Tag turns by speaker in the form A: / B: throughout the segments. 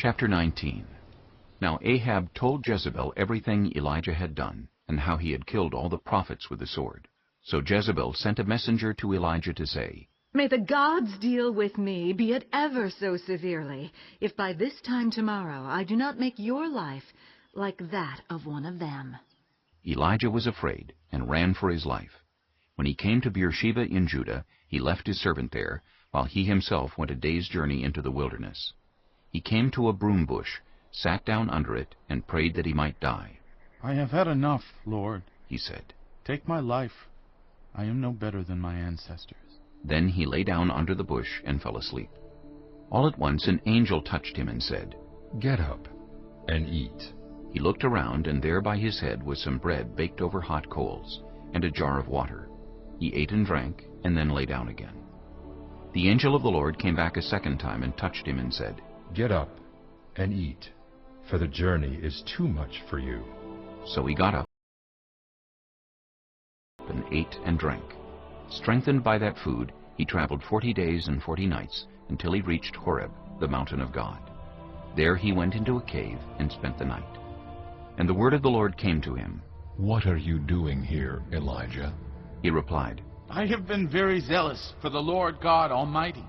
A: Chapter 19. Now Ahab told Jezebel everything Elijah had done, and how he had killed all the prophets with the sword. So Jezebel sent a messenger to Elijah to say,
B: "May the gods deal with me, be it ever so severely, if by this time tomorrow I do not make your life like that of one of them."
A: Elijah was afraid, and ran for his life. When he came to Beersheba in Judah, he left his servant there, while he himself went a day's journey into the wilderness. He came to a broom bush, sat down under it, and prayed that he might die.
C: "I have had enough, Lord,"
A: he said.
C: "Take my life. I am no better than my ancestors."
A: Then he lay down under the bush and fell asleep. All at once an angel touched him and said,
D: "Get up and eat."
A: He looked around, and there by his head was some bread baked over hot coals, and a jar of water. He ate and drank, and then lay down again. The angel of the Lord came back a second time and touched him and said,
D: "Get up and eat, for the journey is too much for you."
A: So he got up and ate and drank. Strengthened by that food, he traveled 40 days and 40 nights until he reached Horeb, the mountain of God. There he went into a cave and spent the night. And the word of the Lord came to him.
E: "What are you doing here, Elijah?"
A: He replied,
C: "I have been very zealous for the Lord God Almighty.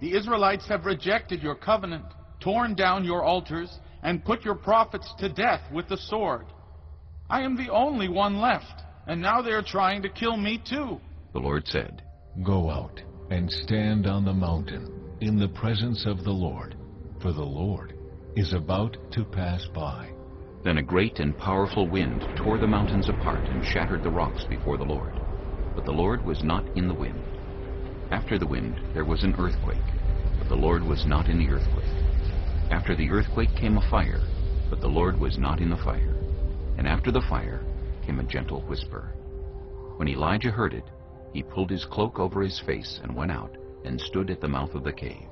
C: The Israelites have rejected your covenant, torn down your altars, and put your prophets to death with the sword. I am the only one left, and now they are trying to kill me too."
A: The Lord said,
E: "Go out and stand on the mountain in the presence of the Lord, for the Lord is about to pass by."
A: Then a great and powerful wind tore the mountains apart and shattered the rocks before the Lord. But the Lord was not in the wind. After the wind there was an earthquake, but the Lord was not in the earthquake. After the earthquake came a fire, but the Lord was not in the fire. And after the fire came a gentle whisper. When Elijah heard it, he pulled his cloak over his face and went out and stood at the mouth of the cave.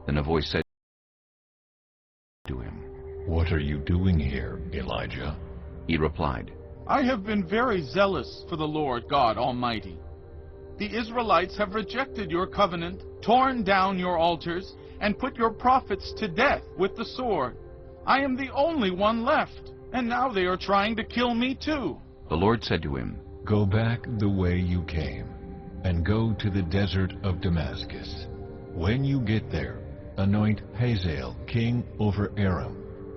A: Then a voice said to him,
E: "What are you doing here, Elijah?"
A: He replied,
C: "I have been very zealous for the Lord God Almighty. The Israelites have rejected your covenant, torn down your altars, and put your prophets to death with the sword. I am the only one left, and now they are trying to kill me too."
A: The Lord said to him,
E: "Go back the way you came, and go to the desert of Damascus. When you get there, anoint Hazael king over Aram.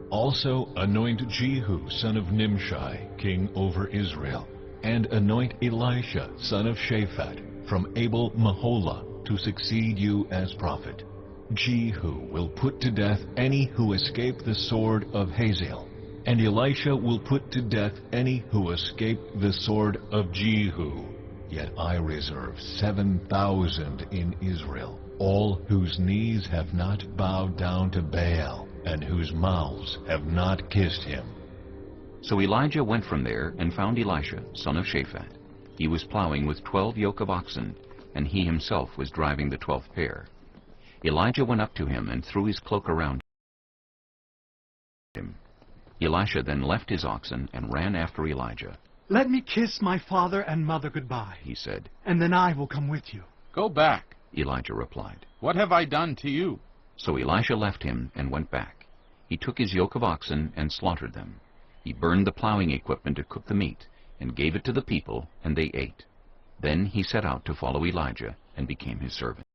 E: Also anoint Jehu son of Nimshi king over Israel, and anoint Elisha son of Shaphat from Abel-Meholah to succeed you as prophet. Jehu will put to death any who escape the sword of Hazael, and Elisha will put to death any who escape the sword of Jehu. Yet I reserve 7,000 in Israel, all whose knees have not bowed down to Baal, and whose mouths have not kissed him."
A: So Elijah went from there and found Elisha, son of Shaphat. He was plowing with 12 yoke of oxen, and he himself was driving the 12th pair. Elijah went up to him and threw his cloak around him. Elisha then left his oxen and ran after Elijah.
F: "Let me kiss my father and mother goodbye,"
A: he said.
F: "and then I will come with you."
C: "Go back,"
A: Elijah replied.
C: "What have I done to you?"
A: So Elisha left him and went back. He took his yoke of oxen and slaughtered them. He burned the plowing equipment to cook the meat, and gave it to the people, and they ate. Then he set out to follow Elijah and became his servant.